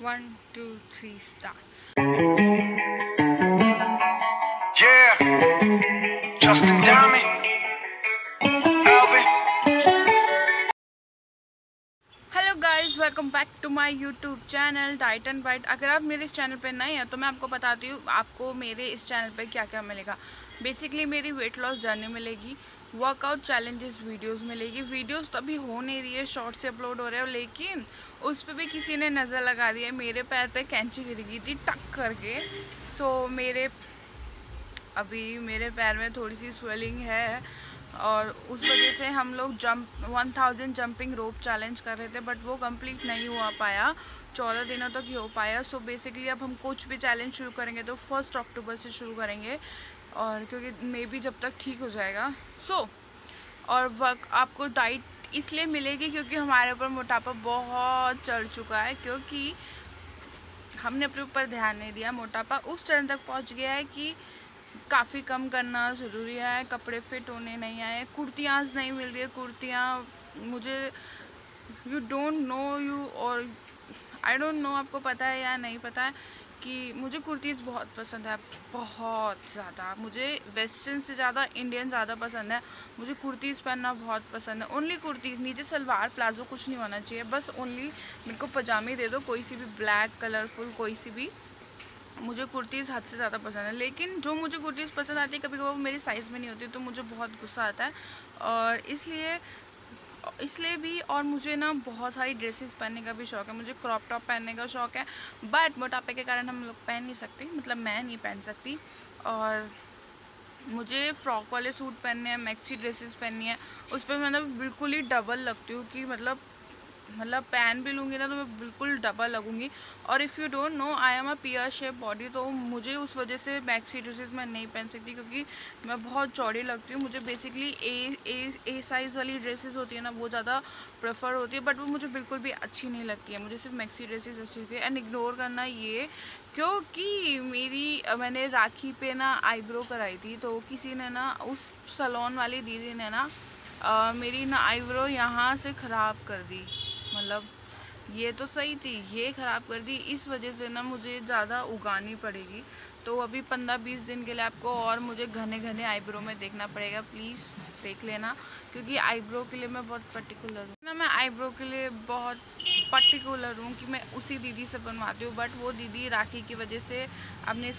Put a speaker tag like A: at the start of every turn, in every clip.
A: 1 2 3 start.
B: Yeah, Justin Diamond, Alvin.
A: Hello guys, welcome back to my YouTube channel diet and bite. अगर आप मेरे इस channel पे नए हैं तो मैं आपको बताती हूँ आपको मेरे इस चैनल पे क्या क्या मिलेगा। बेसिकली मेरी वेट लॉस जर्नी मिलेगी, वर्कआउट चैलेंजेस वीडियोस मिलेगी। वीडियोस तो अभी हो नहीं रही है, शॉर्ट से अपलोड हो रहे हैं, लेकिन उस पर भी किसी ने नज़र लगा दी है। मेरे पैर पे कैंची गिर गई थी टक करके। सो मेरे पैर में थोड़ी सी स्वेलिंग है और उस वजह से हम लोग 1000 जंपिंग रोप चैलेंज कर रहे थे, बट वो कंप्लीट नहीं हुआ पाया। 14 दिनों तक ही हो पाया। सो बेसिकली अब हम कुछ भी चैलेंज शुरू करेंगे तो 1 अक्टूबर से शुरू करेंगे, और क्योंकि मे बी जब तक ठीक हो जाएगा। और वर्क आपको डाइट इसलिए मिलेगी क्योंकि हमारे ऊपर मोटापा बहुत चढ़ चुका है, क्योंकि हमने अपने ऊपर ध्यान नहीं दिया। मोटापा उस चरण तक पहुंच गया है कि काफ़ी कम करना ज़रूरी है। कपड़े फिट होने नहीं आए, कुर्तियाँ नहीं मिल रही है। कुर्तियाँ मुझे यू डोंट नो यू और आई डोंट नो आपको पता है या नहीं पता है कि मुझे कुर्तीज़ बहुत पसंद है, बहुत ज़्यादा। मुझे वेस्टर्न से ज़्यादा इंडियन ज़्यादा पसंद है। मुझे कुर्तीज़ पहनना बहुत पसंद है। ओनली कुर्तीज़, नीचे सलवार प्लाजो कुछ नहीं होना चाहिए, बस ओनली मेरे को पजामे दे दो, कोई सी भी ब्लैक कलरफुल, कोई सी भी। मुझे कुर्तीज़ हद से ज़्यादा पसंद है, लेकिन जो मुझे कुर्तीज़ पसंद आती है कभी कभी वो मेरी साइज़ में नहीं होती, तो मुझे बहुत गुस्सा आता है। और इसलिए भी, और मुझे ना बहुत सारी ड्रेसेस पहनने का भी शौक़ है। मुझे क्रॉप टॉप पहनने का शौक़ है, बट मोटापे के कारण हम लोग पहन नहीं सकते, मतलब मैं नहीं पहन सकती। और मुझे फ्रॉक वाले सूट पहनने हैं, मैक्सी ड्रेसेस पहननी है, उस पर मैं बिल्कुल ही डबल लगती हूँ कि मतलब पहन भी लूँगी ना तो मैं बिल्कुल डबल लगूँगी। और if you don't know, I am a peer shape body, तो मुझे उस वजह से मैक्सी ड्रेसेस मैं नहीं पहन सकती, क्योंकि मैं बहुत चौड़ी लगती हूँ। मुझे बेसिकली ए साइज़ वाली ड्रेसेस होती है ना, वो ज़्यादा प्रेफर होती है, बट वो मुझे बिल्कुल भी अच्छी नहीं लगती है। मुझे सिर्फ मैक्सी ड्रेसेस अच्छी थी। एंड इग्नोर करना ये, क्योंकि मैंने राखी पे ना आईब्रो कराई थी, तो किसी ने ना, उस सलोन वाली दीदी ने ना मेरी ना आईब्रो यहाँ से ख़राब कर दी। मतलब ये तो सही थी, ये ख़राब कर दी। इस वजह से ना मुझे ज़्यादा उगानी पड़ेगी। तो अभी 15-20 दिन के लिए आपको और मुझे घने घने आईब्रो में देखना पड़ेगा। प्लीज़ देख लेना, क्योंकि आईब्रो के लिए मैं बहुत पर्टिकुलर हूँ ना। मैं आईब्रो के लिए बहुत पर्टिकुलर हूँ कि मैं उसी दीदी से बनवाती हूँ, बट वो दीदी राखी की वजह से अपने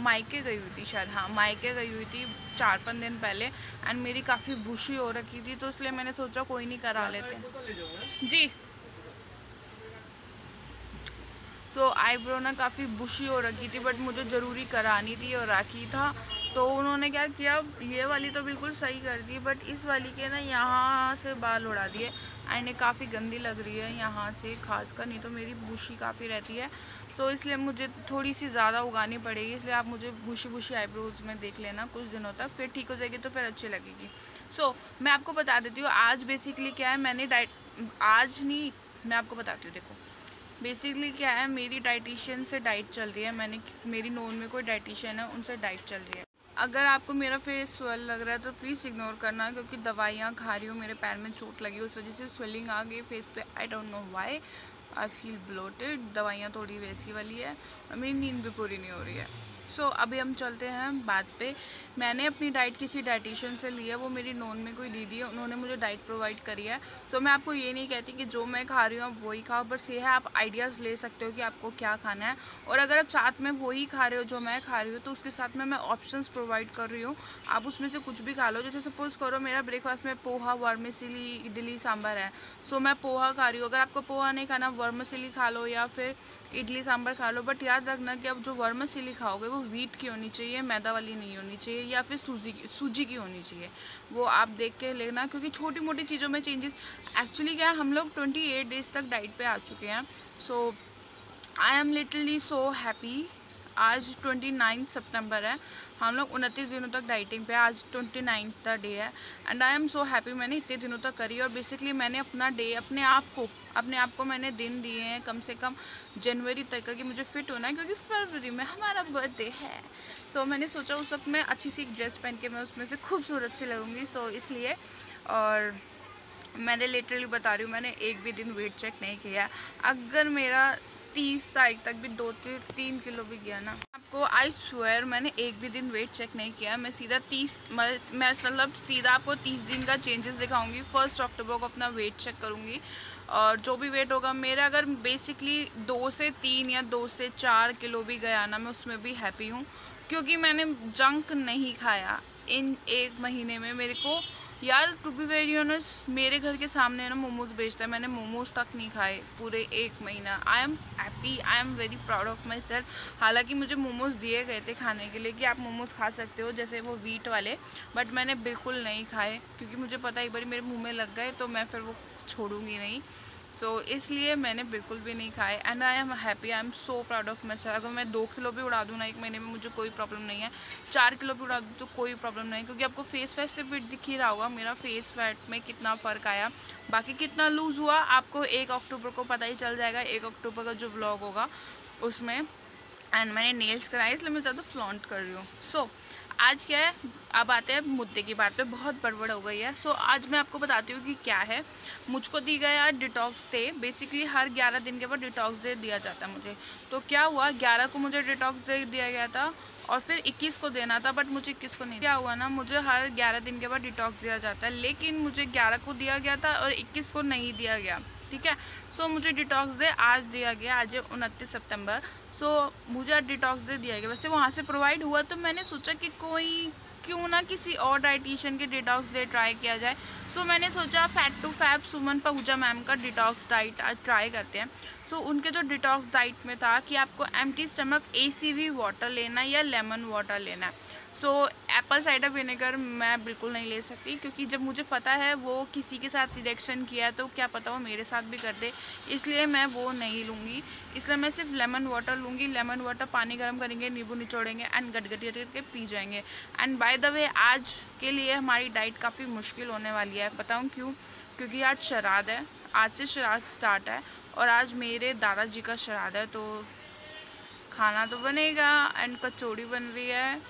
A: मायके गई हुई थी शायद, हाँ मायके गई हुई थी 4-5 दिन पहले। एंड मेरी काफ़ी बुशी हो रखी थी, तो इसलिए मैंने सोचा कोई नहीं, करा लेते जी। आईब्रो ना काफ़ी बुशी हो रखी थी, बट मुझे ज़रूरी करानी थी और राखी था, तो उन्होंने क्या किया, ये वाली तो बिल्कुल सही कर दी, बट इस वाली के ना यहाँ से बाल उड़ा दिए। एंड ये काफ़ी गंदी लग रही है यहाँ से खासकर, नहीं तो मेरी बुशी काफ़ी रहती है। इसलिए मुझे थोड़ी सी ज़्यादा उगानी पड़ेगी, इसलिए आप मुझे बुशी आईब्रोज में देख लेना कुछ दिनों तक, फिर ठीक हो जाएगी तो फिर अच्छी लगेगी। मैं आपको बता देती हूँ आज बेसिकली क्या है। मैंने डाइट आज नहीं, मैं आपको बताती हूँ। देखो बेसिकली क्या है, मेरी डाइटिशियन से डाइट चल रही है। मेरी नोन में कोई डाइटिशियन है, उनसे डाइट चल रही है। अगर आपको मेरा फेस स्वेल लग रहा है तो प्लीज़ इग्नोर करना, क्योंकि दवाइयाँ खा रही हूँ, मेरे पैर में चोट लगी, उस वजह से स्वेलिंग आ गई फेस पे। I don't know why, I feel bloated. दवाइयाँ थोड़ी वैसी वाली है और मेरी नींद भी पूरी नहीं हो रही है। अभी हम चलते हैं बात पे। मैंने अपनी डाइट किसी डाइटिशियन से ली है, वो मेरी नोन में कोई दीदी है, उन्होंने मुझे डाइट प्रोवाइड करी है। मैं आपको ये नहीं कहती कि जो मैं खा रही हूँ आप वही खाओ, बस ये है आप आइडियाज़ ले सकते हो कि आपको क्या खाना है। और अगर आप साथ में वही खा रहे हो जो मैं खा रही हूँ, तो उसके साथ में मैं ऑप्शंस प्रोवाइड कर रही हूँ, आप उसमें से कुछ भी खा लो। जैसे सपोज़ करो मेरा ब्रेकफास्ट में पोहा, वर्मिसेली, इडली सांभर है, मैं पोहा खा रही हूँ। अगर आपको पोहा नहीं खाना, वर्मिसेली खा लो या फिर इडली सांभर खा लो, बट याद रखना कि अब जो वर्मिसेली खाओगे वो वीट की होनी चाहिए, मैदा वाली नहीं होनी चाहिए, या फिर सूजी की होनी चाहिए। वो आप देख के लेना, क्योंकि छोटी मोटी चीज़ों में चेंजेस। एक्चुअली क्या है, हम लोग 28 डेज़ तक डाइट पे आ चुके हैं। I am literally so happy. आज 29 सितंबर है, हम लोग 29 दिनों तक डाइटिंग पे, आज 29वां डे है। And I am so happy मैंने इतने दिनों तक करी। और बेसिकली मैंने अपना डे अपने आप को मैंने दिन दिए हैं कम से कम जनवरी तक का, कि मुझे फिट होना है, क्योंकि फरवरी में हमारा बर्थडे है। मैंने सोचा उस वक्त मैं अच्छी सी ड्रेस पहन के मैं उसमें से खूबसूरत सी लगूँगी, इसलिए। और मैंने लिटरली बता रही हूँ, मैंने एक भी दिन वेट चेक नहीं किया। अगर मेरा 30 तारीख तक भी 2-3 किलो भी गया ना। आपको आई स्वेयर मैंने एक भी दिन वेट चेक नहीं किया। मैं सीधा 30 मैं मतलब सीधा आपको 30 दिन का चेंजेस दिखाऊंगी। 1 अक्टूबर को अपना वेट चेक करूंगी और जो भी वेट होगा मेरा, अगर बेसिकली 2 से 3 या 2 से 4 किलो भी गया ना, मैं उसमें भी हैप्पी हूँ, क्योंकि मैंने जंक नहीं खाया इन 1 महीने में। मेरे को यार टू बी वेरी ऑनेस्ट, मेरे घर के सामने ना मोमोज बेचता है, मैंने मोमोज तक नहीं खाए पूरे 1 महीना। I am happy, I am very proud of my self. हालांकि मुझे मोमोज दिए गए थे खाने के लिए कि आप मोमोज खा सकते हो, जैसे वो वीट वाले, बट मैंने बिल्कुल नहीं खाए क्योंकि मुझे पता एक बार मेरे मुँह में लग गए तो मैं फिर वो छोड़ूंगी नहीं। सो इसलिए मैंने बिल्कुल भी नहीं खाए and I am happy, I am so proud of my self. अगर मैं 2 किलो भी उड़ा दूँ ना 1 महीने में, मुझे कोई प्रॉब्लम नहीं है। 4 किलो भी उड़ा दूँ तो कोई प्रॉब्लम नहीं, क्योंकि आपको फेस फैट से भी दिख ही रहा होगा मेरा फेस फैट में कितना फ़र्क आया। बाकी कितना लूज़ हुआ आपको 1 अक्टूबर को पता ही चल जाएगा। 1 अक्टूबर का जो व्लॉग होगा उसमें। एंड मैंने नेल्स कराए इसलिए मैं ज़्यादा फ्लॉन्ट कर रही हूँ। सो आज क्या है, अब आते हैं मुद्दे की बात पे। बहुत बड़बड़ हो गई है। सो आज मैं आपको बताती हूँ कि क्या है। मुझको दी गया डिटॉक्स डे। बेसिकली हर 11 दिन के बाद डिटॉक्स डे दिया जाता है मुझे। तो क्या हुआ, 11 को मुझे डिटॉक्स डे दिया गया था और फिर 21 को देना था, बट मुझे 21 को नहीं। क्या हुआ ना, मुझे हर 11 दिन के बाद डिटॉक्स दिया जाता है, लेकिन मुझे 11 को दिया गया था और 21 को नहीं दिया गया। ठीक है, सो मुझे डिटॉक्स डे आज दिया गया, आज 29 सितंबर। सो मुझे डिटॉक्स डे दिया गया। वैसे वहाँ से प्रोवाइड हुआ तो मैंने सोचा कि क्यों ना किसी और डाइटिशियन के डिटॉक्स डे ट्राई किया जाए। सो मैंने सोचा fat to fab Suman Pahuja ma'am का डिटॉक्स डाइट आज ट्राई करते हैं। सो उनके जो डिटॉक्स डाइट में था कि आपको एम्प्टी स्टमक ACV वाटर लेना या लेमन वाटर लेना है। सो एप्पल साइडर विनेगर मैं बिल्कुल नहीं ले सकती, क्योंकि जब मुझे पता है वो किसी के साथ रिएक्शन किया है तो क्या पता वो मेरे साथ भी कर दे, इसलिए मैं वो नहीं लूँगी। इसलिए मैं सिर्फ लेमन वाटर लूँगी। लेमन वाटर पानी गर्म करेंगे, नींबू निचोड़ेंगे एंड गटगट करके पी जाएंगे। एंड बाय द वे आज के लिए हमारी डाइट काफ़ी मुश्किल होने वाली है। बताऊँ क्यों? क्योंकि आज श्राद्ध है, आज से श्राद्ध स्टार्ट है और आज मेरे दादाजी का श्राद्ध है, तो खाना तो बनेगा। एंड कचौड़ी बन रही है,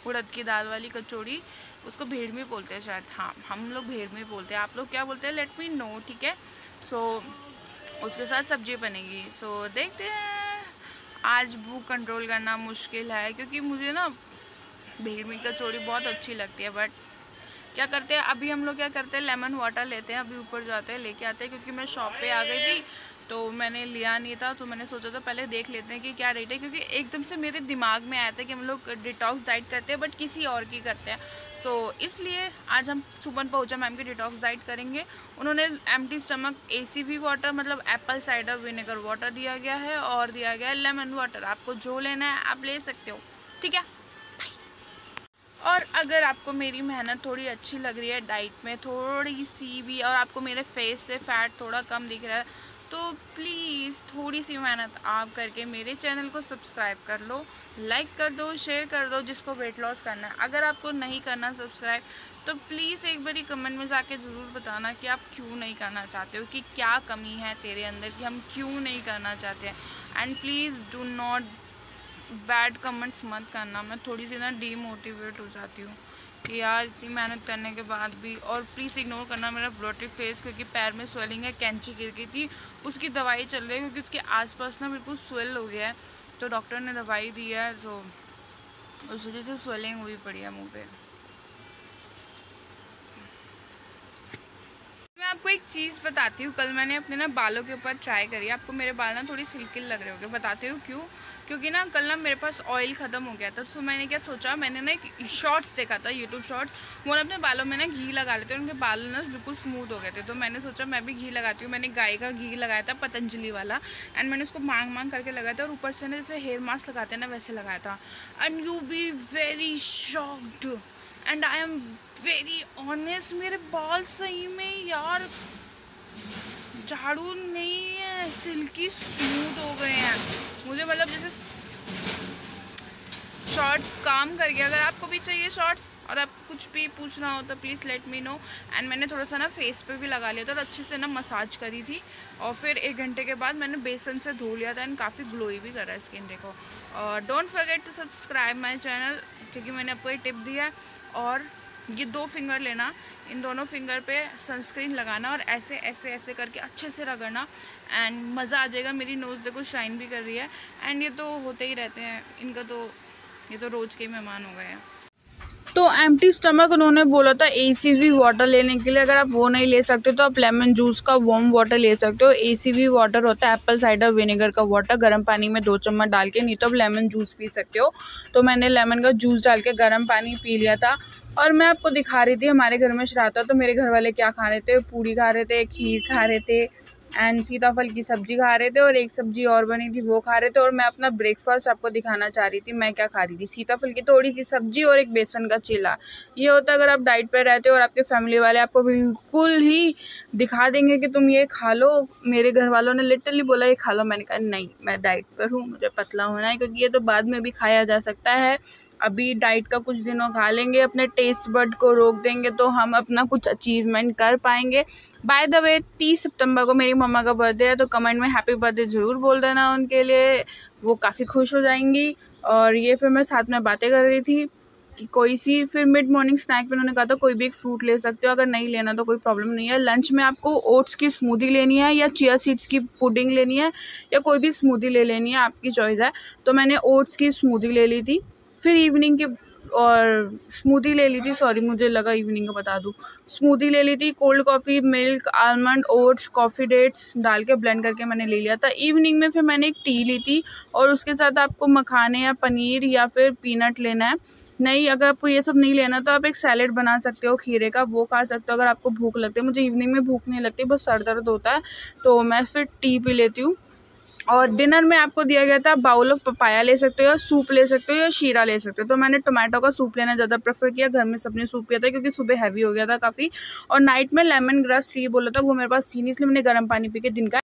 A: उड़द की दाल वाली कचौड़ी, उसको भेड़मी बोलते हैं शायद। हाँ, हम लोग भेड़मी बोलते हैं, आप लोग क्या बोलते हैं लेट मी नो, ठीक है। सो उसके साथ सब्जी बनेगी। सो देखते हैं। आज भूख कंट्रोल करना मुश्किल है, क्योंकि मुझे ना भेड़मी कचौड़ी बहुत अच्छी लगती है, बट क्या करते हैं अभी हम लोग क्या करते हैं, लेमन वाटर लेते हैं। अभी ऊपर जाते हैं लेके आते हैं, क्योंकि मैं शॉप पे आ गई थी तो मैंने लिया नहीं था, तो मैंने सोचा था पहले देख लेते हैं कि क्या रेट है, क्योंकि एकदम से मेरे दिमाग में आया था कि हम लोग डिटॉक्स डाइट करते हैं बट किसी और की करते हैं। तो इसलिए आज हम सुमन पहुजा मैम की डिटॉक्स डाइट करेंगे। उन्होंने एम्प्टी स्टमक ACV वाटर मतलब एप्पल साइडर विनेगर वाटर दिया गया है और दिया गया है लेमन वाटर। आपको जो लेना है आप ले सकते हो, ठीक है। और अगर आपको मेरी मेहनत थोड़ी अच्छी लग रही है डाइट में थोड़ी सी भी, और आपको मेरे फेस से फैट थोड़ा कम दिख रहा है, तो प्लीज़ थोड़ी सी मेहनत आप करके मेरे चैनल को सब्सक्राइब कर लो, लाइक कर दो, शेयर कर दो जिसको वेट लॉस करना है। अगर आपको नहीं करना सब्सक्राइब तो प्लीज़ एक बारी कमेंट में जाके ज़रूर बताना कि आप क्यों नहीं करना चाहते हो, कि क्या कमी है तेरे अंदर कि हम क्यों नहीं करना चाहते हैं। And please do not bad comments मत करना। मैं थोड़ी सी ना डीमोटिवेट हो जाती हूँ कि यार इतनी मेहनत करने के बाद भी। और प्लीज़ इग्नोर करना मेरा ब्लोटेड फेस, क्योंकि पैर में स्वेलिंग है, कैंची गिर गई थी, उसकी दवाई चल रही है, क्योंकि उसके आसपास ना बिल्कुल स्वेल हो गया है, तो डॉक्टर ने दवाई दी है, तो उस वजह से स्वेलिंग हुई पड़ी है मुँह पे। मैं आपको एक चीज़ बताती हूँ, कल मैंने अपने ना बालों के ऊपर ट्राई करी। आपको मेरे बाल ना थोड़ी सिल्की लग रहे होंगे, बताती हूँ क्यों। क्योंकि ना कल ना मेरे पास ऑयल ख़त्म हो गया था, तो मैंने क्या सोचा, मैंने ना एक शॉर्ट्स देखा था यूट्यूब शॉर्ट्स, वो अपने बालों में ना घी लगा लेते हैं, उनके बाल ना बिल्कुल स्मूथ हो गए थे। तो मैंने सोचा मैं भी घी लगाती हूँ। मैंने गाय का घी लगाया था, पतंजलि वाला, एंड मैंने उसको मांग करके लगाया था, और ऊपर से ना जैसे हेयर मास्क लगाते हैं ना वैसे लगाया था। And you be very shocked and I am very honest, मेरे बाल सही में यार झाड़ू नहीं है, सिल्की स्मूथ हो गए हैं मुझे, मतलब जैसे शॉर्ट्स काम कर गया। अगर आपको भी चाहिए शॉर्ट्स और आपको कुछ भी पूछना हो तो please let me know. And मैंने थोड़ा सा ना फेस पे भी लगा लिया था और अच्छे से ना मसाज करी थी, और फिर 1 घंटे के बाद मैंने बेसन से धो लिया था, एंड काफ़ी ग्लोई भी करा है स्किन। देखो, और don't forget to subscribe my channel, क्योंकि मैंने आपको ये टिप दिया है। और ये 2 फिंगर लेना, इन दोनों फिंगर पे सनस्क्रीन लगाना और ऐसे ऐसे ऐसे करके अच्छे से रगड़ना एंड मज़ा आ जाएगा। मेरी नोज़ देखो शाइन भी कर रही है एंड ये तो होते ही रहते हैं इनका, तो ये तो रोज़ के ही मेहमान हो गए हैं। तो एम्प्टी स्टमक उन्होंने बोला था ACV वाटर लेने के लिए। अगर आप वो नहीं ले सकते तो आप लेमन जूस का वार्म वाटर ले सकते हो। ACV वाटर होता है एप्पल साइडर विनेगर का वाटर, गर्म पानी में 2 चम्मच डाल के, नहीं तो आप लेमन जूस पी सकते हो। तो मैंने लेमन का जूस डाल के गर्म पानी पी लिया था। और मैं आपको दिखा रही थी हमारे घर में श्राद्ध था, तो मेरे घर वाले क्या खा रहे थे, पूड़ी खा रहे थे, खीर खा रहे थे एंड सीताफल की सब्जी खा रहे थे और एक सब्जी और बनी थी वो खा रहे थे। और मैं अपना ब्रेकफास्ट आपको दिखाना चाह रही थी मैं क्या खा रही थी, सीताफल की थोड़ी सी सब्जी और एक बेसन का चीला। ये होता है अगर आप डाइट पे रहते हो और आपके फैमिली वाले आपको बिल्कुल ही दिखा देंगे कि तुम ये खा लो। मेरे घर वालों ने लिटरली बोला ये खा लो, मैंने कहा नहीं मैं डाइट पर हूँ, मुझे पतला होना है, क्योंकि ये तो बाद में भी खाया जा सकता है। अभी डाइट का कुछ दिनों खा लेंगे, अपने टेस्ट बड को रोक देंगे तो हम अपना कुछ अचीवमेंट कर पाएंगे। बाय द वे 30 सितंबर को मेरी मम्मा का बर्थडे है, तो कमेंट में हैप्पी बर्थडे ज़रूर बोल देना उनके लिए, वो काफ़ी खुश हो जाएंगी। और ये फिर मैं साथ में बातें कर रही थी कि कोई सी, फिर मिड मॉर्निंग स्नैक में उन्होंने कहा था कोई भी एक फ्रूट ले सकते हो, अगर नहीं लेना तो कोई प्रॉब्लम नहीं है। लंच में आपको ओट्स की स्मूदी लेनी है या चिया सीड्स की पुडिंग लेनी है या कोई भी स्मूदी ले लेनी है, आपकी चॉइस है। तो मैंने ओट्स की स्मूदी ले ली थी। फिर इवनिंग के और स्मूदी ले ली थी, सॉरी मुझे लगा इवनिंग का बता दूँ, स्मूदी ले ली थी। Cold coffee, milk, almond, oats, coffee dates डाल के ब्लेंड करके मैंने ले लिया था। इवनिंग में फिर मैंने एक टी ली थी और उसके साथ आपको मखाने या पनीर या फिर पीनट लेना है। नहीं, अगर आपको ये सब नहीं लेना तो आप एक सैलेड बना सकते हो खीरे का, वो खा सकते हो अगर आपको भूख लगती है। मुझे इवनिंग में भूख नहीं लगती, बस सर दर्द होता है, तो मैं फिर टी पी लेती हूँ। और डिनर में आपको दिया गया था बाउल ऑफ पपाया ले सकते हो या सूप ले सकते हो या शीरा ले सकते हो। तो मैंने टोमेटो का सूप लेना ज़्यादा प्रेफर किया, घर में सबने सूप पिया था क्योंकि सुबह हैवी हो गया था काफ़ी। और नाइट में लेमन ग्रास टी बोला था, वो मेरे पास थी नहीं, इसलिए मैंने गर्म पानी पी के दिन का